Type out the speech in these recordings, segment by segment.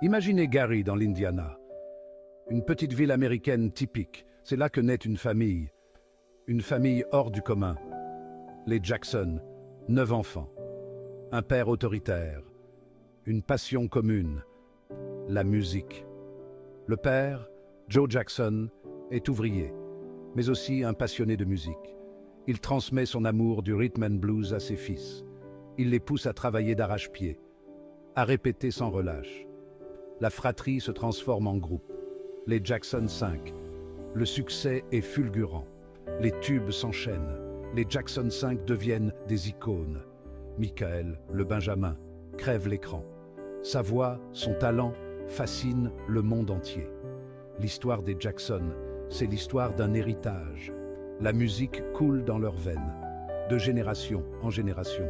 Imaginez Gary dans l'Indiana, une petite ville américaine typique. C'est là que naît une famille hors du commun. Les Jackson, 9 enfants, un père autoritaire, une passion commune, la musique. Le père, Joe Jackson, est ouvrier, mais aussi un passionné de musique. Il transmet son amour du rhythm and blues à ses fils. Il les pousse à travailler d'arrache-pied, à répéter sans relâche. La fratrie se transforme en groupe. Les Jackson 5. Le succès est fulgurant. Les tubes s'enchaînent. Les Jackson 5 deviennent des icônes. Michael, le Benjamin, crève l'écran. Sa voix, son talent, fascinent le monde entier. L'histoire des Jackson, c'est l'histoire d'un héritage. La musique coule dans leurs veines, de génération en génération.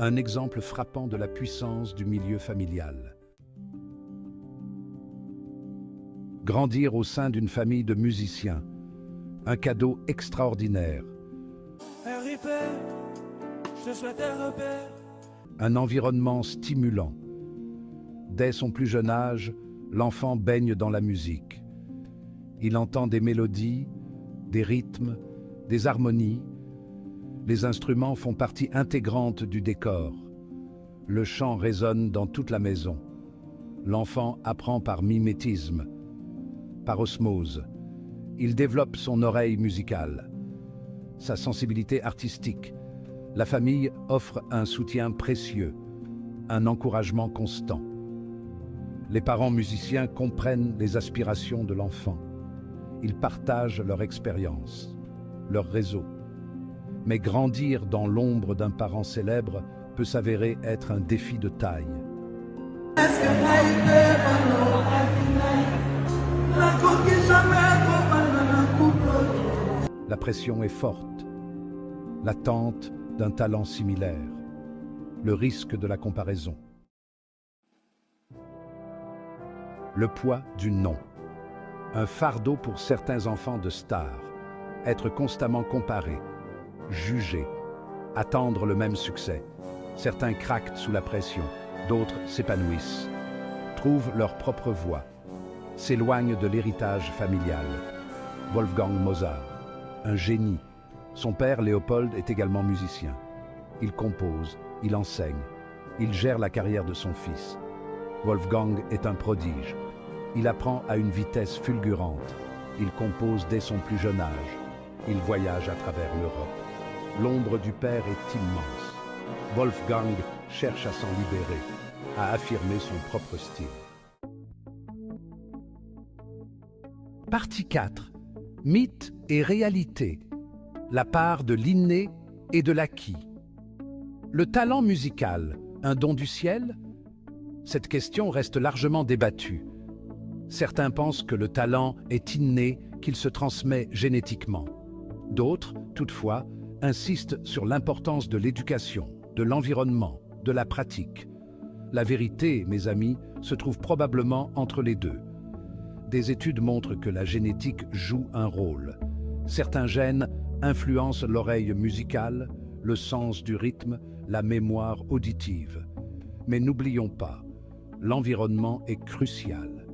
Un exemple frappant de la puissance du milieu familial. Grandir au sein d'une famille de musiciens, un cadeau extraordinaire. Un environnement stimulant. Dès son plus jeune âge, l'enfant baigne dans la musique. Il entend des mélodies, des rythmes, des harmonies. Les instruments font partie intégrante du décor. Le chant résonne dans toute la maison. L'enfant apprend par mimétisme, par osmose. Il développe son oreille musicale, sa sensibilité artistique. La famille offre un soutien précieux, un encouragement constant. Les parents musiciens comprennent les aspirations de l'enfant. Ils partagent leur expérience, leur réseau. Mais grandir dans l'ombre d'un parent célèbre peut s'avérer être un défi de taille. La pression est forte, l'attente d'un talent similaire, le risque de la comparaison. Le poids du non. Un fardeau pour certains enfants de stars. Être constamment comparé, jugé, attendre le même succès. Certains craquent sous la pression, d'autres s'épanouissent, trouvent leur propre voie, s'éloignent de l'héritage familial. Wolfgang Mozart, un génie. Son père, Léopold, est également musicien. Il compose, il enseigne, il gère la carrière de son fils. Wolfgang est un prodige. Il apprend à une vitesse fulgurante. Il compose dès son plus jeune âge. Il voyage à travers l'Europe. L'ombre du père est immense. Wolfgang cherche à s'en libérer, à affirmer son propre style. Partie 4. Mythe et réalité. La part de l'inné et de l'acquis. Le talent musical, un don du ciel? Cette question reste largement débattue. Certains pensent que le talent est inné, qu'il se transmet génétiquement. D'autres, toutefois, insistent sur l'importance de l'éducation, de l'environnement, de la pratique. La vérité, mes amis, se trouve probablement entre les deux. Des études montrent que la génétique joue un rôle. Certains gènes influencent l'oreille musicale, le sens du rythme, la mémoire auditive. Mais n'oublions pas, l'environnement est crucial.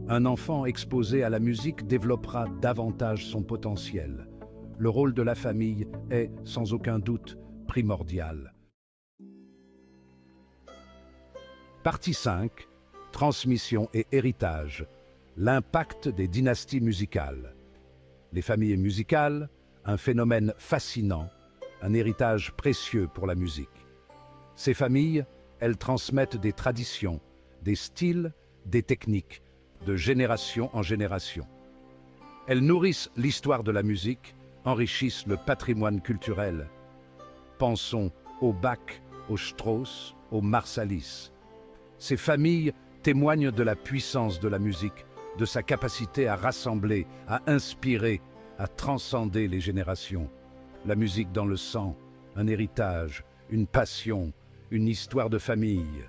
Un enfant exposé à la musique développera davantage son potentiel. Le rôle de la famille est, sans aucun doute, primordial. Partie 5. Transmission et héritage. L'impact des dynasties musicales. Les familles musicales, un phénomène fascinant, un héritage précieux pour la musique. Ces familles, elles transmettent des traditions, des styles, des techniques, de génération en génération. Elles nourrissent l'histoire de la musique, enrichissent le patrimoine culturel. Pensons au Bach, au Strauss, au Marsalis. Ces familles témoignent de la puissance de la musique, de sa capacité à rassembler, à inspirer, à transcender les générations. La musique dans le sang, un héritage, une passion, une histoire de famille.